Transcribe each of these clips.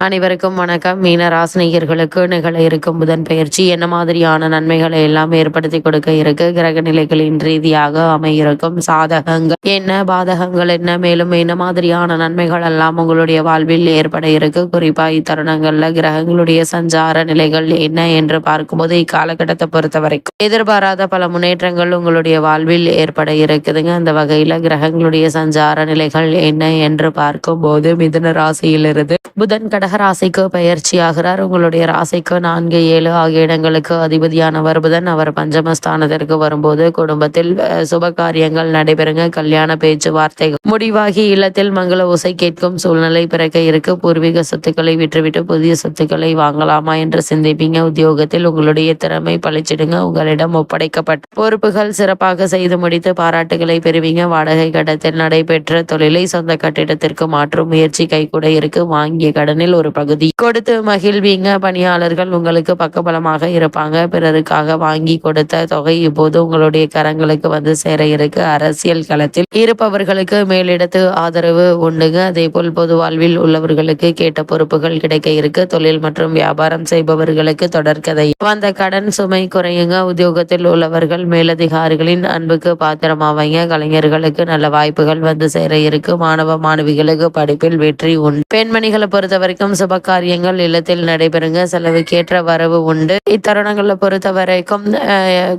அனைவருக்கும் வணக்கம். மீன ராசினியர்களுக்கு நிகழ இருக்கும் புதன் பெயர்ச்சி என்ன மாதிரியான நன்மைகளை எல்லாம் ஏற்படுத்தி கொடுக்க இருக்கு, கிரக நிலைகளின் ரீதியாக அமையிருக்கும் சாதகங்கள் என்ன, பாதகங்கள் என்ன, மேலும் என்ன மாதிரியான நன்மைகள் எல்லாம் உங்களுடைய வாழ்வில் ஏற்பட இருக்கு, குறிப்பா இத்தருணங்கள்ல கிரகங்களுடைய சஞ்சார நிலைகள் என்ன என்று பார்க்கும்போது இக்காலகட்டத்தை பொறுத்த வரைக்கும் எதிர்பாராத பல முன்னேற்றங்கள் உங்களுடைய வாழ்வில் ஏற்பட இருக்குதுங்க. அந்த வகையில கிரகங்களுடைய சஞ்சார நிலைகள் என்ன என்று பார்க்கும்போது மிதுன ராசியிலிருந்து புதன் கடகராசிக்கு பயிற்சி ஆகிறார். உங்களுடைய ராசிக்கு 4, 7 ஆகிய இடங்களுக்கு அதிபதியானவர் புதன். அவர் பஞ்சமஸ்தானத்திற்கு வரும்போது குடும்பத்தில் சுப காரியங்கள் நடைபெறுங்க. கல்யாண பேச்சுவார்த்தைகள் முடிவாகி இல்லத்தில் மங்கள ஓசை கேட்கும் சூழ்நிலை பிறக்க இருக்கு. பூர்வீக சொத்துக்களை விற்றுவிட்டு புதிய சொத்துக்களை வாங்கலாமா என்று சிந்திப்பீங்க. உத்தியோகத்தில் உங்களுடைய திறமை பழிச்சிடுங்க. உங்களிடம் ஒப்படைக்கப்பட்ட பொறுப்புகள் சிறப்பாக செய்து முடித்து பாராட்டுகளை பெறுவீங்க. வாடகை கட்டத்தில் நடைபெற்ற தொழிலை சொந்த கட்டிடத்திற்கு மாற்றும் முயற்சி கைகூட இருக்கு. வாங்கிய கடனில் ஒரு பகுதி கொடுத்து மகிழ்வீங்க. பணியாளர்கள் உங்களுக்கு பக்கபலமாக இருப்பாங்க. பிறருக்காக வாங்கி கொடுத்த தொகை இப்போது உங்களுடைய கரங்களுக்கு வந்து சேர இருக்கு. அரசியல் களத்தில் இருப்பவர்களுக்கு மேலிடத்து ஆதரவு உண்டுங்க. அதே போல் பொது வாழ்வில் உள்ளவர்களுக்கு கேட்ட பொறுப்புகள் கிடைக்க இருக்கு. தொழில் மற்றும் வியாபாரம் செய்பவர்களுக்கு தொடர்கதை வந்த கடன் சுமை குறையுங்க. உத்தியோகத்தில் உள்ளவர்கள் மேலதிகாரிகளின் அன்புக்கு பாத்திரமாவீங்க. கலைஞர்களுக்கு நல்ல வாய்ப்புகள் வந்து சேர இருக்கு. மாணவ மாணவிகளுக்கு படிப்பில் வெற்றி உண்டு. பெண்மணிகளை பொறுத்த வரைக்கும் சுப காரியங்கள் இல்லத்தில் நடைபெறுங்க. செலவுக்கேற்ற வரவு உண்டு. இத்தருணங்களை பொறுத்த வரைக்கும்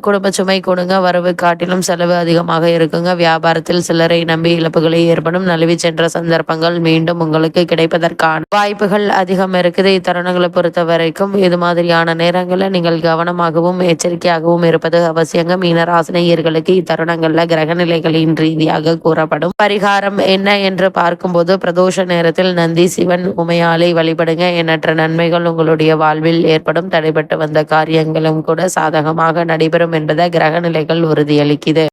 குடும்ப சுமை கொடுங்க. வரவு காட்டிலும் செலவு அதிகமாக இருக்குங்க. வியாபாரத்தில் சிலரை நம்பி இழப்புகளை ஏற்படும். நழுவி சென்ற சந்தர்ப்பங்கள் மீண்டும் உங்களுக்கு கிடைப்பதற்கான வாய்ப்புகள் அதிகம் இருக்குது. இத்தருணங்களை பொறுத்த வரைக்கும் இது மாதிரியான நேரங்களில் நீங்கள் கவனமாகவும் எச்சரிக்கையாகவும் இருப்பது அவசியங்க. மீனராசினியர்களுக்கு இத்தருணங்கள்ல கிரக நிலைகளின் ரீதியாக கூறப்படும் பரிகாரம் என்ன என்று பார்க்கும்போது பிரதோஷ நேரத்தில் நந்தி, சிவன், உமையாலை வழிபடுங்க. எண்ணற்ற நன்மைகள் உங்களுடைய வாழ்வில் ஏற்படும். தடைபட்டு வந்த காரியங்களும் கூட சாதகமாக நடைபெறும் என்பதை கிரக நிலைகள் உறுதியளிக்குது.